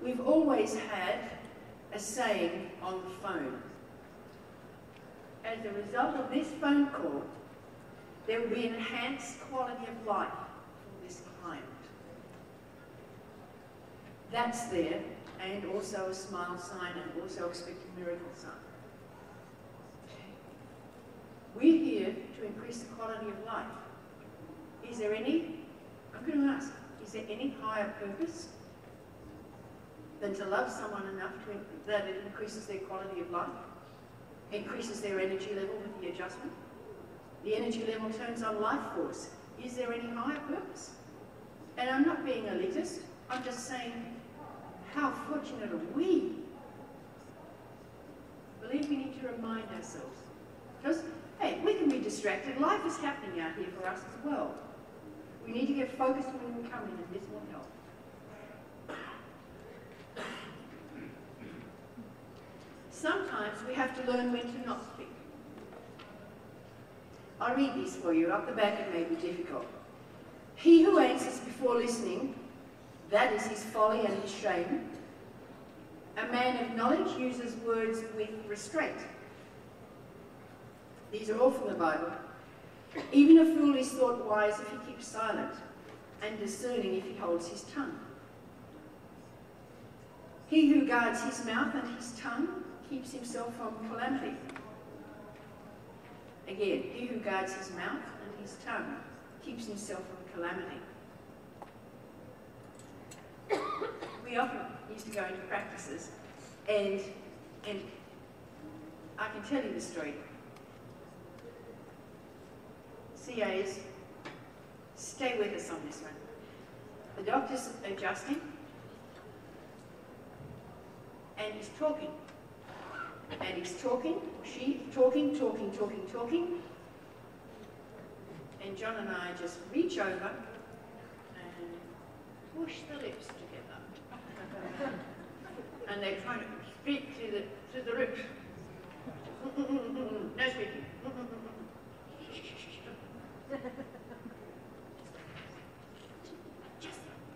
we've always had a saying on the phone. As a result of this phone call, there will be enhanced quality of life for this client. That's there, and also a smile sign, and also expect a miracle sign. We're here to increase the quality of life. Is there any, I'm going to ask, is there any higher purpose than to love someone enough that it increases their quality of life, increases their energy level with the adjustment? The energy level turns on life force. Is there any higher purpose? And I'm not being elitist, I'm just saying, how fortunate are we? I believe we need to remind ourselves. Because, hey, we can be distracted. Life is happening out here for us as well. We need to get focused when we come in, and this will help. Sometimes we have to learn when to not speak. I'll read these for you. Up the back it may be difficult. He who answers before listening, that is his folly and his shame. A man of knowledge uses words with restraint. These are all from the Bible. Even a fool is thought wise if he keeps silent, and discerning if he holds his tongue. He who guards his mouth and his tongue keeps himself from calamity. Again, he who guards his mouth and his tongue keeps himself from calamity. We often used to go into practices, and I can tell you the story. CAs, stay with us on this one. The doctor's adjusting, and he's talking. And he's talking, she's talking. And John and I just reach over and push the lips together. And they're trying to speak to the lips. No speaking.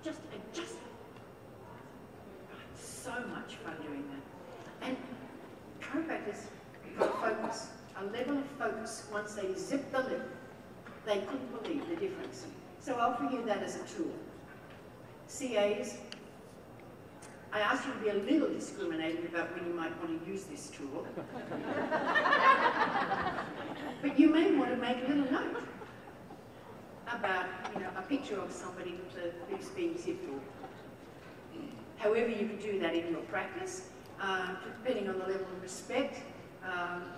Just adjust. So much fun doing that. And chiropractors got focus, a level of focus. Once they zipped the lip, they couldn't believe the difference. So I'll offer you that as a tool. CAs, I ask you to be a little discriminating about when you might want to use this tool. But you may want to make a little note about, a picture of somebody who's being zipped, or however you can do that in your practice, depending on the level of respect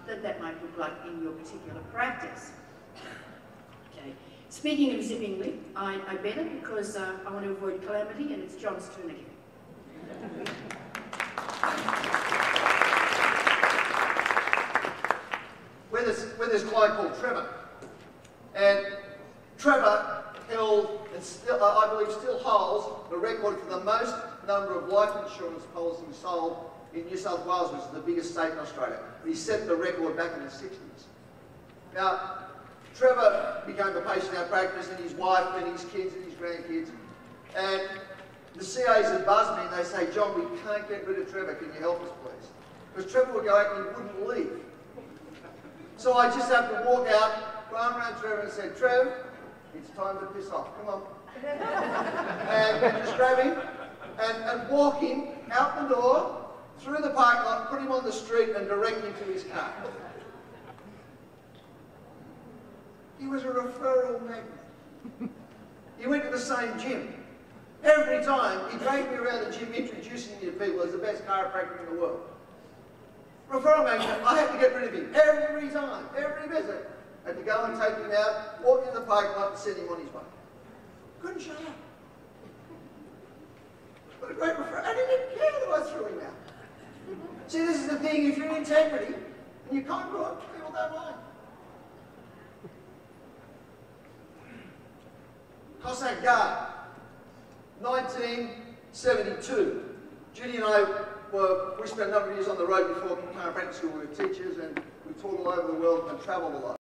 that might look like in your particular practice. Okay. Speaking of zipping lip, I better, because I want to avoid calamity, and it's John's turn again. With this client called Trevor, and Trevor held, and still, I believe still holds, the record for the most number of life insurance policies sold in New South Wales, which is the biggest state in Australia. He set the record back in the 60s. Now, Trevor became a patient in our practice, and his wife and his kids and his grandkids, and the CAs had buzzed me and they say, John, we can't get rid of Trevor, can you help us please? Because Trevor would go out and he wouldn't leave. So I just had to walk out, run around Trevor and said, Trev, it's time to piss off, come on. And just grab him and walk him out the door, through the parking lot, put him on the street and direct him to his car. He was a referral magnet. He went to the same gym. Every time, he dragged me around the gym introducing me to people as the best chiropractor in the world. Referral magnet, I had to get rid of him. Every time, every visit. I had to go and take him out, walk in the parking lot and send him on his way. Couldn't shut up. What a great referral. I didn't care that I threw him out. See, this is the thing, if you're in integrity and you're congruent, people don't mind. Cossack Guard, 1972. Judy and I we spent a number of years on the road before chiropractic school. We were teachers and we taught all over the world and travelled a lot.